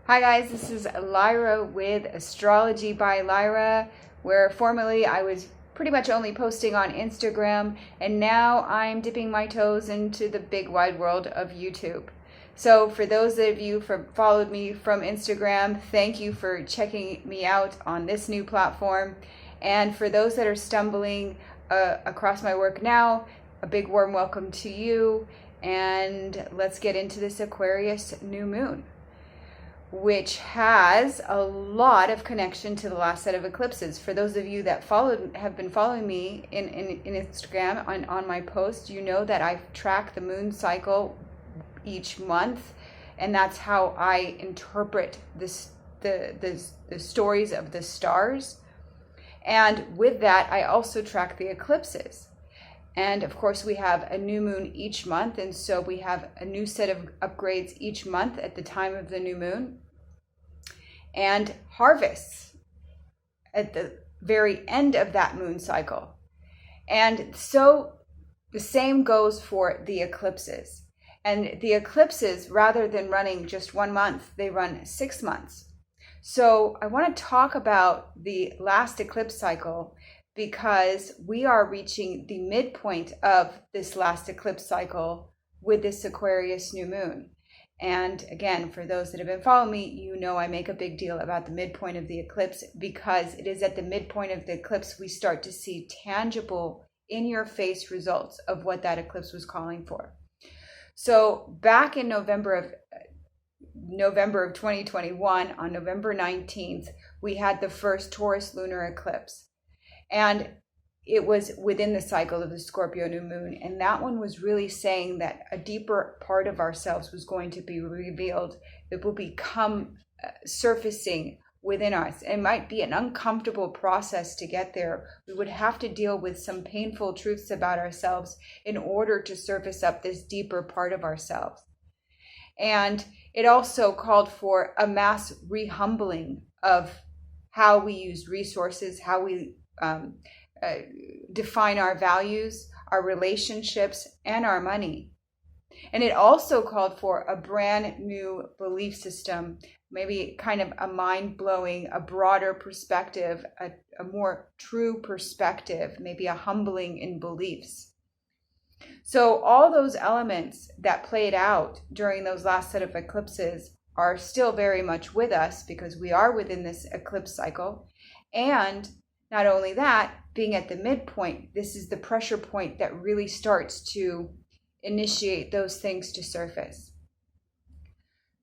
Hi guys, this is Lyra with Astrology by Lyra, where formerly I was pretty much only posting on Instagram, and now I'm dipping my toes into the big wide world of YouTube. So for those of you who followed me from Instagram, thank you for checking me out on this new platform. And for those that are stumbling across my work now, a big warm welcome to you. And let's get into this Aquarius New Moon, which has a lot of connection to the last set of eclipses. For those of you that have been following me in Instagram on my post, you know that I track the moon cycle each month, and that's how I interpret the stories of the stars. And with that, I also track the eclipses. And of course, we have a new moon each month. And so we have a new set of upgrades each month at the time of the new moon, and harvests at the very end of that moon cycle. And so the same goes for the eclipses. And the eclipses, rather than running just 1 month, they run 6 months. So I want to talk about the last eclipse cycle, because we are reaching the midpoint of this last eclipse cycle with this Aquarius new moon. And again, for those that have been following me, you know I make a big deal about the midpoint of the eclipse, because it is at the midpoint of the eclipse we start to see tangible, in-your-face results of what that eclipse was calling for. So back in November of 2021, on November 19th, we had the first Taurus lunar eclipse. And it was within the cycle of the Scorpio new moon. And that one was really saying that a deeper part of ourselves was going to be revealed. It will become surfacing within us. It might be an uncomfortable process to get there. We would have to deal with some painful truths about ourselves in order to surface up this deeper part of ourselves. And it also called for a mass rehumbling of how we use resources, how we define our values, our relationships, and our money. And it also called for a brand new belief system, maybe kind of a mind-blowing, a broader perspective, a more true perspective, maybe a humbling in beliefs. So all those elements that played out during those last set of eclipses are still very much with us, because we are within this eclipse cycle. And not only that, being at the midpoint, this is the pressure point that really starts to initiate those things to surface.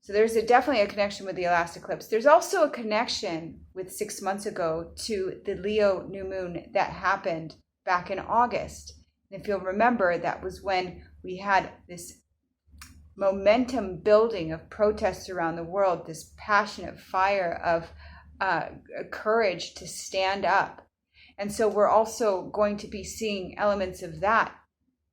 So there's definitely a connection with the last eclipse. There's also a connection with 6 months ago to the Leo new moon that happened back in August. And if you'll remember, that was when we had this momentum building of protests around the world, this passionate fire of courage to stand up. And so we're also going to be seeing elements of that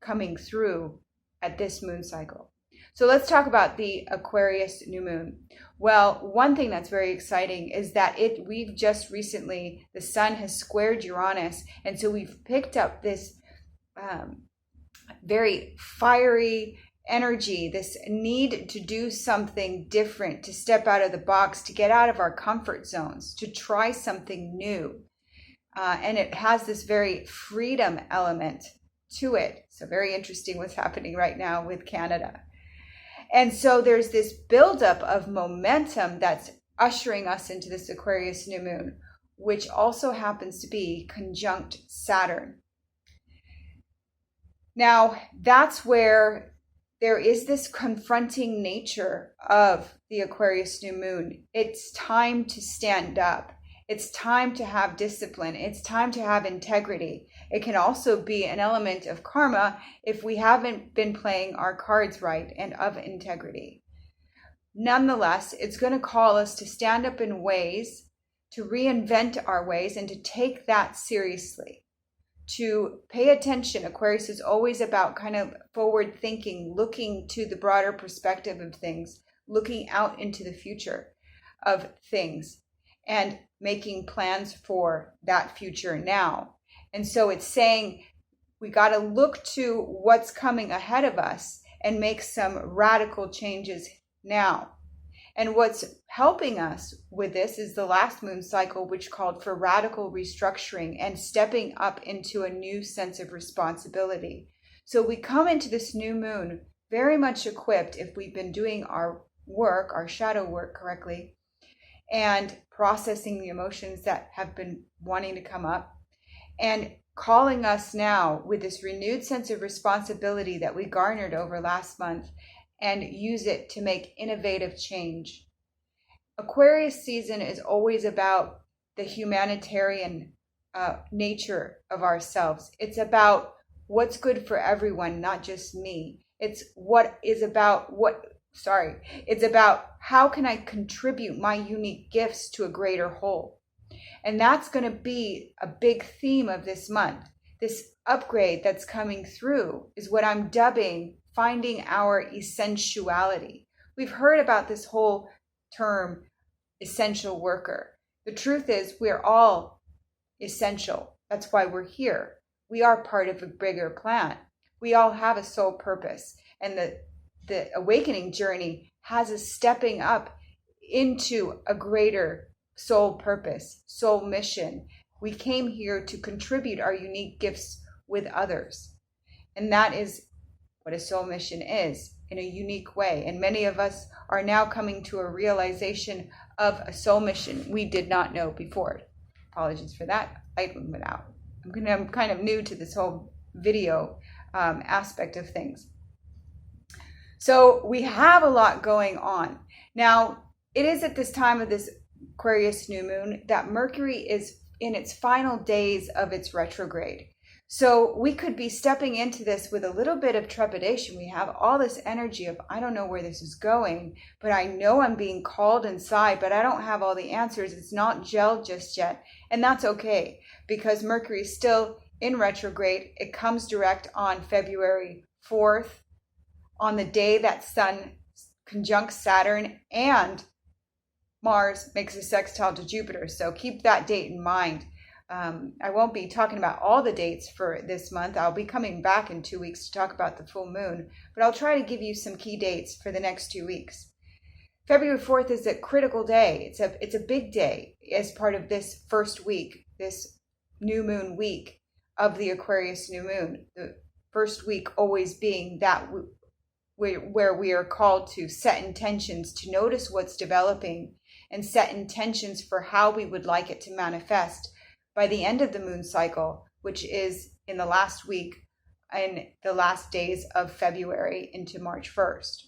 coming through at this moon cycle. So let's talk about the Aquarius new moon. Well, one thing that's very exciting is that we've just recently, the sun has squared Uranus. And so we've picked up this very fiery energy, this need to do something different, to step out of the box, to get out of our comfort zones, to try something new. And it has this very freedom element to it. So very interesting what's happening right now with Canada. And so there's this buildup of momentum that's ushering us into this Aquarius new moon, which also happens to be conjunct Saturn. Now, that's where there is this confronting nature of the Aquarius new moon. It's time to stand up. It's time to have discipline. It's time to have integrity. It can also be an element of karma if we haven't been playing our cards right and of integrity. Nonetheless, it's going to call us to stand up in ways, to reinvent our ways, and to take that seriously. To pay attention. Aquarius is always about kind of forward thinking, looking to the broader perspective of things, looking out into the future of things, and making plans for that future now. And so it's saying we got to look to what's coming ahead of us and make some radical changes now. And what's helping us with this is the last moon cycle, which called for radical restructuring and stepping up into a new sense of responsibility. So we come into this new moon very much equipped, if we've been doing our work, our shadow work correctly, and processing the emotions that have been wanting to come up, and calling us now with this renewed sense of responsibility that we garnered over last month, and use it to make innovative change. Aquarius season is always about the humanitarian nature of ourselves. It's about what's good for everyone, not just me. It's about how can I contribute my unique gifts to a greater whole. And that's going to be a big theme of this month. This upgrade that's coming through is what I'm dubbing finding our essent-uality. We've heard about this whole term, essential worker. The truth is we're all essential. That's why we're here. We are part of a bigger plan. We all have a soul purpose. And the awakening journey has us stepping up into a greater soul purpose, soul mission. We came here to contribute our unique gifts with others. And that is what a soul mission is in a unique way. And many of us are now coming to a realization of a soul mission we did not know before. Apologies for that. Light went out. I'm kind of new to this whole video aspect of things. So we have a lot going on. Now, it is at this time of this Aquarius New Moon that Mercury is in its final days of its retrograde. So we could be stepping into this with a little bit of trepidation. We have all this energy of, I don't know where this is going, but I know I'm being called inside, but I don't have all the answers. It's not gelled just yet. And that's okay, because Mercury is still in retrograde. It comes direct on February 4th, on the day that Sun conjuncts Saturn and Mars makes a sextile to Jupiter. So keep that date in mind. I won't be talking about all the dates for this month. I'll be coming back in 2 weeks to talk about the full moon, but I'll try to give you some key dates for the next 2 weeks. February 4th is a critical day. It's a big day as part of this first week, this new moon week of the Aquarius New Moon. The first week always being that where we are called to set intentions, to notice what's developing and set intentions for how we would like it to manifest by the end of the moon cycle, which is in the last week and the last days of February into March 1st.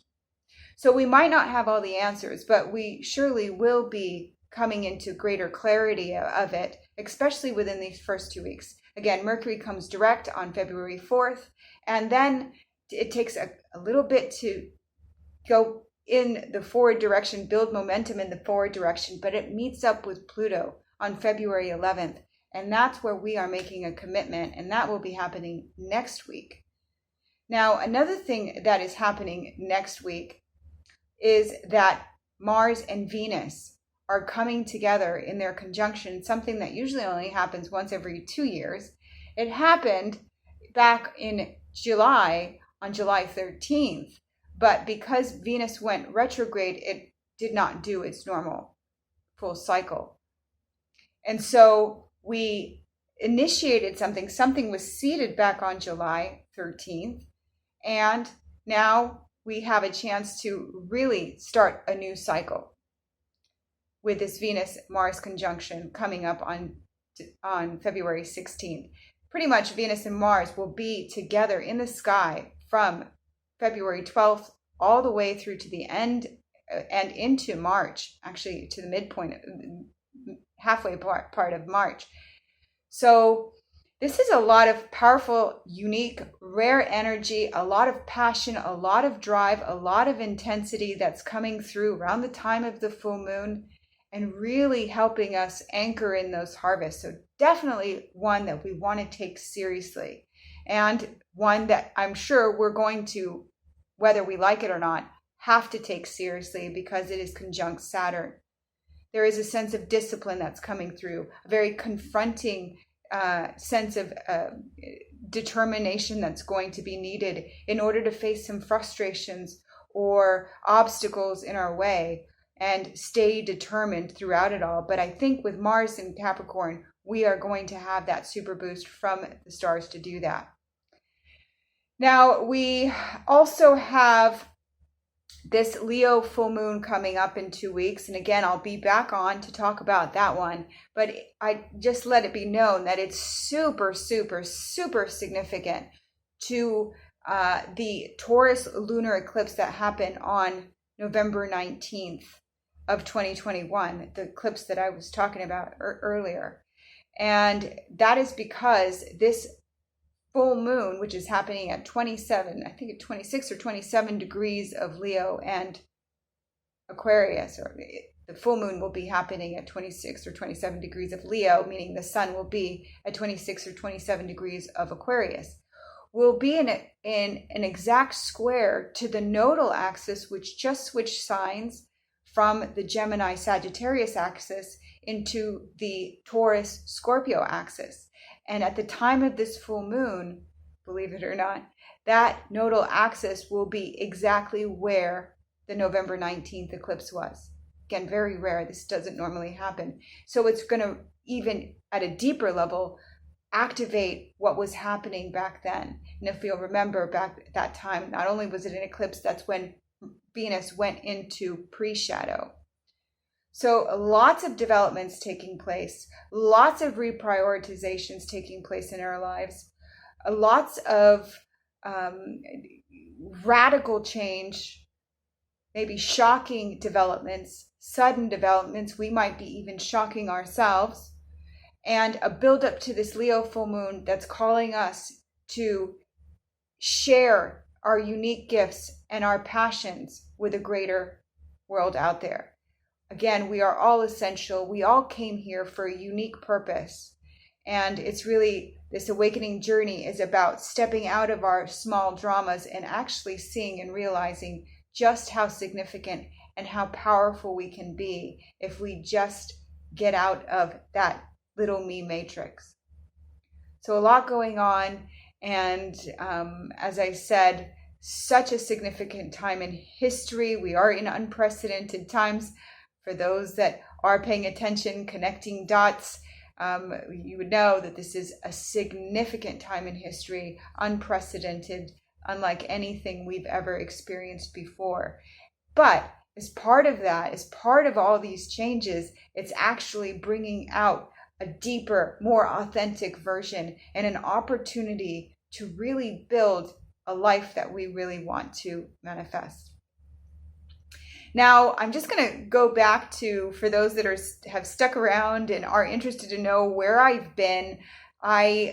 So we might not have all the answers, but we surely will be coming into greater clarity of it, especially within these first 2 weeks. Again, Mercury comes direct on February 4th, and then it takes a little bit to go in the forward direction, build momentum in the forward direction, but it meets up with Pluto on February 11th. And that's where we are making a commitment, and that will be happening next week. Now, another thing that is happening next week is that Mars and Venus are coming together in their conjunction, something that usually only happens once every 2 years. It happened back in July, on July 13th, but because Venus went retrograde, it did not do its normal full cycle. And so we initiated something was seeded back on July 13th, and now we have a chance to really start a new cycle with this Venus-Mars conjunction coming up on February 16th. Pretty much Venus and Mars will be together in the sky from February 12th all the way through to the end and into March, actually to the midpoint, halfway part of March. So this is a lot of powerful, unique, rare energy, a lot of passion, a lot of drive, a lot of intensity that's coming through around the time of the full moon and really helping us anchor in those harvests. So definitely one that we want to take seriously, and one that I'm sure we're going to, whether we like it or not, have to take seriously because it is conjunct Saturn. There is a sense of discipline that's coming through, a very confronting sense of determination that's going to be needed in order to face some frustrations or obstacles in our way. and stay determined throughout it all. But I think with Mars in Capricorn, we are going to have that super boost from the stars to do that. Now, we also have this Leo full moon coming up in 2 weeks. And again, I'll be back on to talk about that one. But I just let it be known that it's super, super, super significant to the Taurus lunar eclipse that happened on November 19th of 2021, the eclipse that I was talking about earlier. And that is because this full moon, which is happening at 27, I think at 26 or 27 degrees of Leo and Aquarius, or the full moon will be happening at 26 or 27 degrees of Leo, meaning the sun will be at 26 or 27 degrees of Aquarius, will be in an exact square to the nodal axis, which just switched signs from the Gemini Sagittarius axis into the Taurus Scorpio axis. And at the time of this full moon, believe it or not, that nodal axis will be exactly where the November 19th eclipse was. Again, very rare. This doesn't normally happen. So it's going to, even at a deeper level, activate what was happening back then. And if you'll remember back at that time, not only was it an eclipse, that's when Venus went into pre-shadow. So lots of developments taking place, lots of reprioritizations taking place in our lives, lots of radical change, maybe shocking developments, sudden developments. We might be even shocking ourselves, and a buildup to this Leo full moon that's calling us to share our unique gifts and our passions with a greater world out there. Again, we are all essential. We all came here for a unique purpose. And it's really, this awakening journey is about stepping out of our small dramas and actually seeing and realizing just how significant and how powerful we can be if we just get out of that little me matrix. So a lot going on. And as I said, such a significant time in history. We are in unprecedented times. For those that are paying attention, connecting dots, you would know that this is a significant time in history, unprecedented, unlike anything we've ever experienced before. But as part of that, as part of all these changes, it's actually bringing out a deeper, more authentic version and an opportunity to really build a life that we really want to manifest. Now, I'm just going to go back to, for those that have stuck around and are interested to know where I've been, on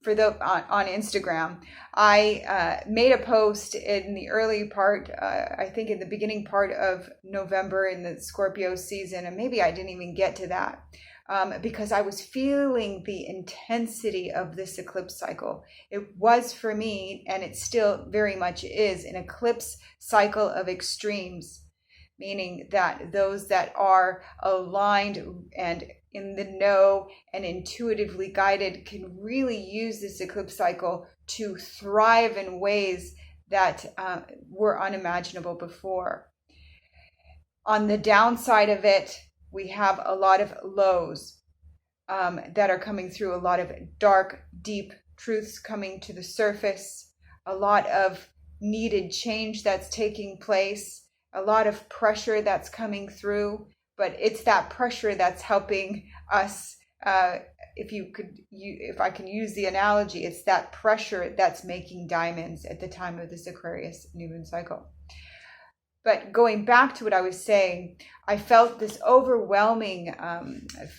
Instagram, I made a post in the early part, I think in the beginning part of November in the Scorpio season, and maybe I didn't even get to that, because I was feeling the intensity of this eclipse cycle. It was for me, and it still very much is, an eclipse cycle of extremes, meaning that those that are aligned and in the know and intuitively guided can really use this eclipse cycle to thrive in ways that were unimaginable before. On the downside of it, we have a lot of lows that are coming through, a lot of dark, deep truths coming to the surface, a lot of needed change that's taking place, a lot of pressure that's coming through, but it's that pressure that's helping us. If I can use the analogy, it's that pressure that's making diamonds at the time of this Aquarius New Moon cycle. But going back to what I was saying, I felt this overwhelming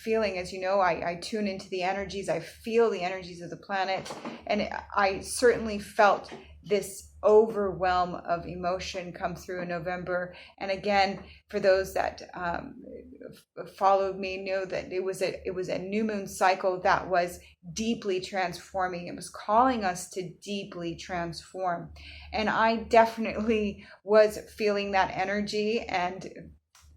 feeling. As you know, I tune into the energies. I feel the energies of the planet. And I certainly felt this overwhelm of emotion come through in November. And again, for those that followed me, know that it was a new moon cycle that was deeply transforming. It was calling us to deeply transform. And I definitely was feeling that energy, and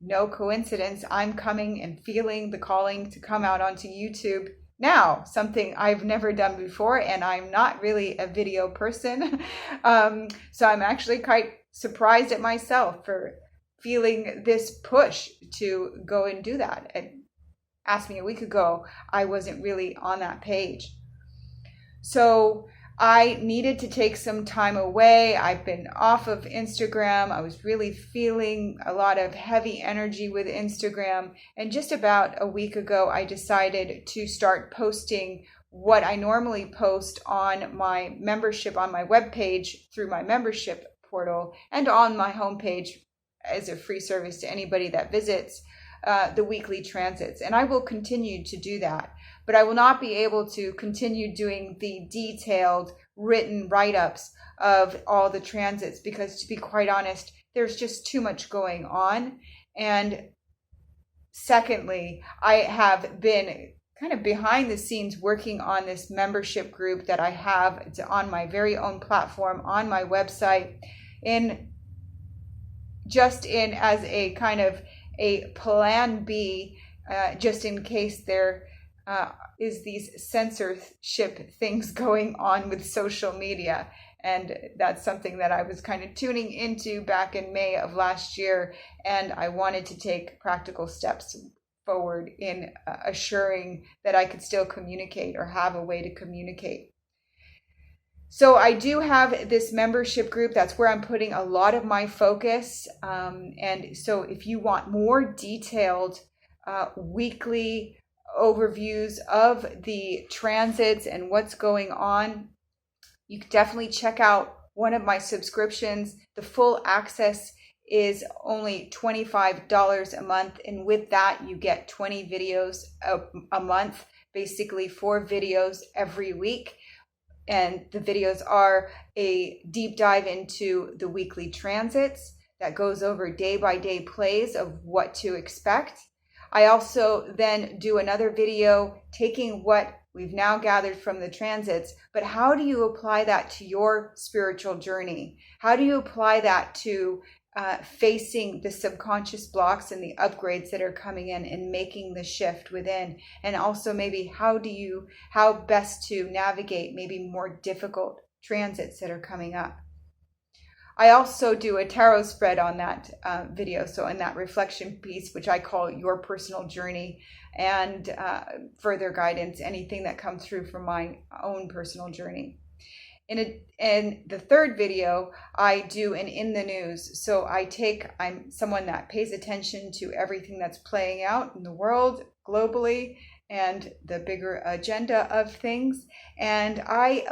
no coincidence, I'm coming and feeling the calling to come out onto YouTube now, something I've never done before, and I'm not really a video person. So I'm actually quite surprised at myself for feeling this push to go and do that. And asked me a week ago, I wasn't really on that page. So I needed to take some time away. I've been off of Instagram. I was really feeling a lot of heavy energy with Instagram. And just about a week ago, I decided to start posting what I normally post on my membership, on my webpage through my membership portal, and on my homepage as a free service to anybody that visits, the weekly transits. And I will continue to do that. But I will not be able to continue doing the detailed written write-ups of all the transits because, to be quite honest, there's just too much going on. And secondly, I have been kind of behind the scenes working on this membership group that I have. It's on my very own platform, on my website, just in as a kind of a plan B, just in case there is these censorship things going on with social media. And that's something that I was kind of tuning into back in May of last year. And I wanted to take practical steps forward in assuring that I could still communicate or have a way to communicate. So I do have this membership group. That's where I'm putting a lot of my focus. And so if you want more detailed weekly overviews of the transits and what's going on, you can definitely check out one of my subscriptions. The full access is only $25 a month. And with that, you get 20 videos a month, basically 4 videos every week. And the videos are a deep dive into the weekly transits that goes over day by day plays of what to expect. I also then do another video taking what we've now gathered from the transits, but how do you apply that to your spiritual journey? How do you apply that to facing the subconscious blocks and the upgrades that are coming in and making the shift within? And also maybe how best to navigate maybe more difficult transits that are coming up. I also do a tarot spread on that video, so in that reflection piece, which I call Your Personal Journey, and further guidance, anything that comes through from my own personal journey. In the third video, I do an In the News. So I'm someone that pays attention to everything that's playing out in the world globally and the bigger agenda of things. And I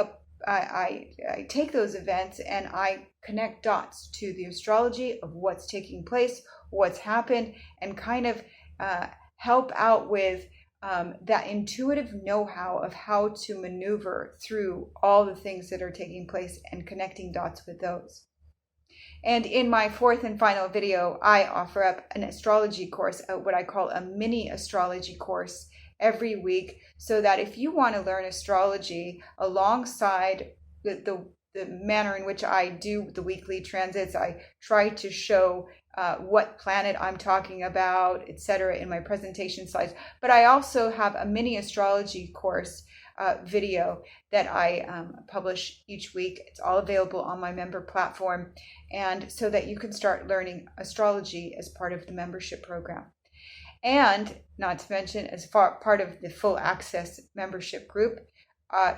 take those events and I connect dots to the astrology of what's taking place, what's happened, and kind of help out with that intuitive know-how of how to maneuver through all the things that are taking place and connecting dots with those. And in my fourth and final video, I offer up an astrology course, what I call a mini astrology course, every week, so that if you want to learn astrology alongside the manner in which I do the weekly transits, I try to show what planet I'm talking about, etc., in my presentation slides. But I also have a mini astrology course video that I publish each week. It's all available on my member platform, and so that you can start learning astrology as part of the membership program. And not to mention, as part of the full access membership group,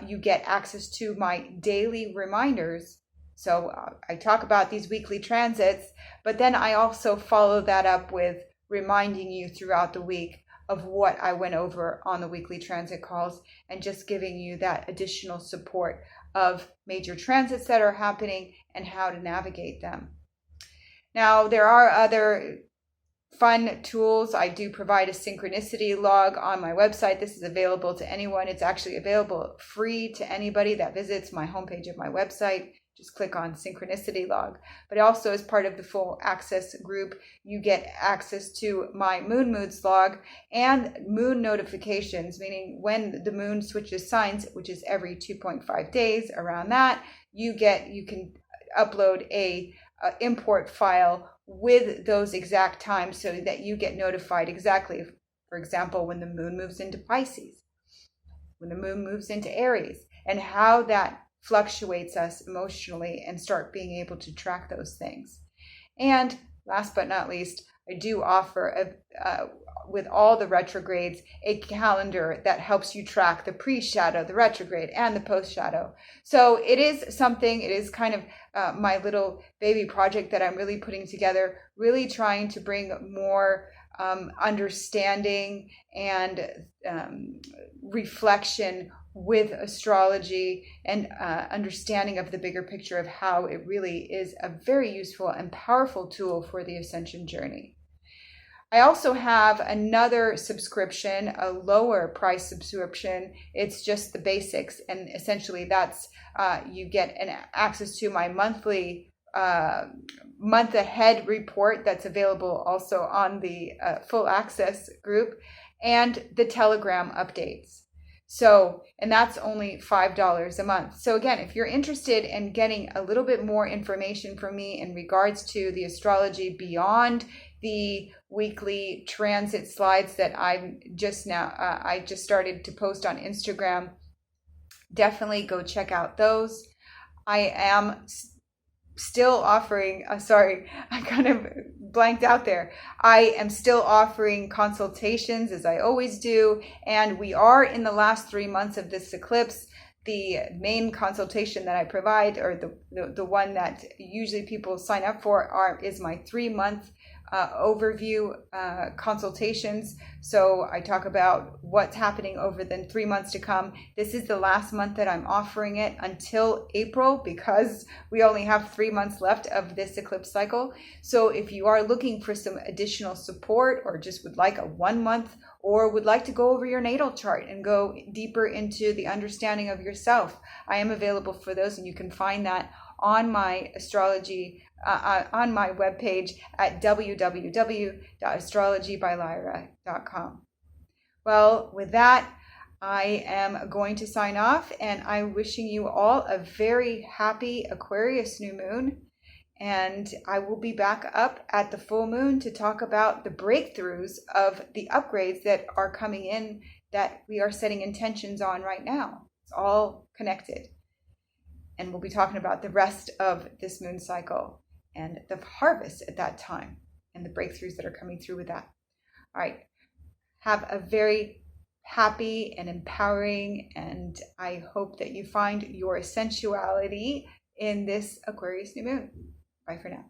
you get access to my daily reminders. So I talk about these weekly transits, but then I also follow that up with reminding you throughout the week of what I went over on the weekly transit calls, and just giving you that additional support of major transits that are happening and how to navigate them. Now, there are other fun tools. I do provide a synchronicity log on my website. This is available to anyone. It's actually available free to anybody that visits my homepage of my website. Just click on synchronicity log. But also, as part of the full access group, you get access to my moon moods log and moon notifications, meaning when the moon switches signs, which is every 2.5 days. Around that, you can upload a import file with those exact times, so that you get notified exactly, for example, when the moon moves into Pisces, when the moon moves into Aries, and how that fluctuates us emotionally, and start being able to track those things. And last but not least, I do offer with all the retrogrades, a calendar that helps you track the pre-shadow, the retrograde, and the post-shadow. So it is something, it is kind of my little baby project that I'm really putting together, really trying to bring more understanding and reflection with astrology and understanding of the bigger picture of how it really is a very useful and powerful tool for the ascension journey. I also have another subscription, a lower price subscription. It's just the basics. And essentially that's, you get an access to my monthly month ahead report that's available also on the full access group, and the Telegram updates. So, and that's only $5 a month. So again, if you're interested in getting a little bit more information from me in regards to the astrology beyond the weekly transit slides that I just started to post on Instagram, definitely go check out those. I am still offering, sorry, I kind of blanked out there. I am still offering consultations, as I always do, and we are in the last 3 months of this eclipse. The main consultation that I provide, or the one that usually people sign up for, is my 3-month overview consultations. So I talk about what's happening over the 3 months to come. This is the last month that I'm offering it until April, because we only have 3 months left of this eclipse cycle. So if you are looking for some additional support, or just would like a 1 month, or would like to go over your natal chart and go deeper into the understanding of yourself, I am available for those, and you can find that on my astrology on my webpage at www.astrologybylyra.com. Well, with that, I am going to sign off, and I'm wishing you all a very happy Aquarius new moon. And I will be back up at the full moon to talk about the breakthroughs of the upgrades that are coming in, that we are setting intentions on right now. It's all connected. And we'll be talking about the rest of this moon cycle and the harvest at that time and the breakthroughs that are coming through with that. All right. Have a very happy and empowering, and I hope that you find your essent-uality in this Aquarius new moon. Bye for now.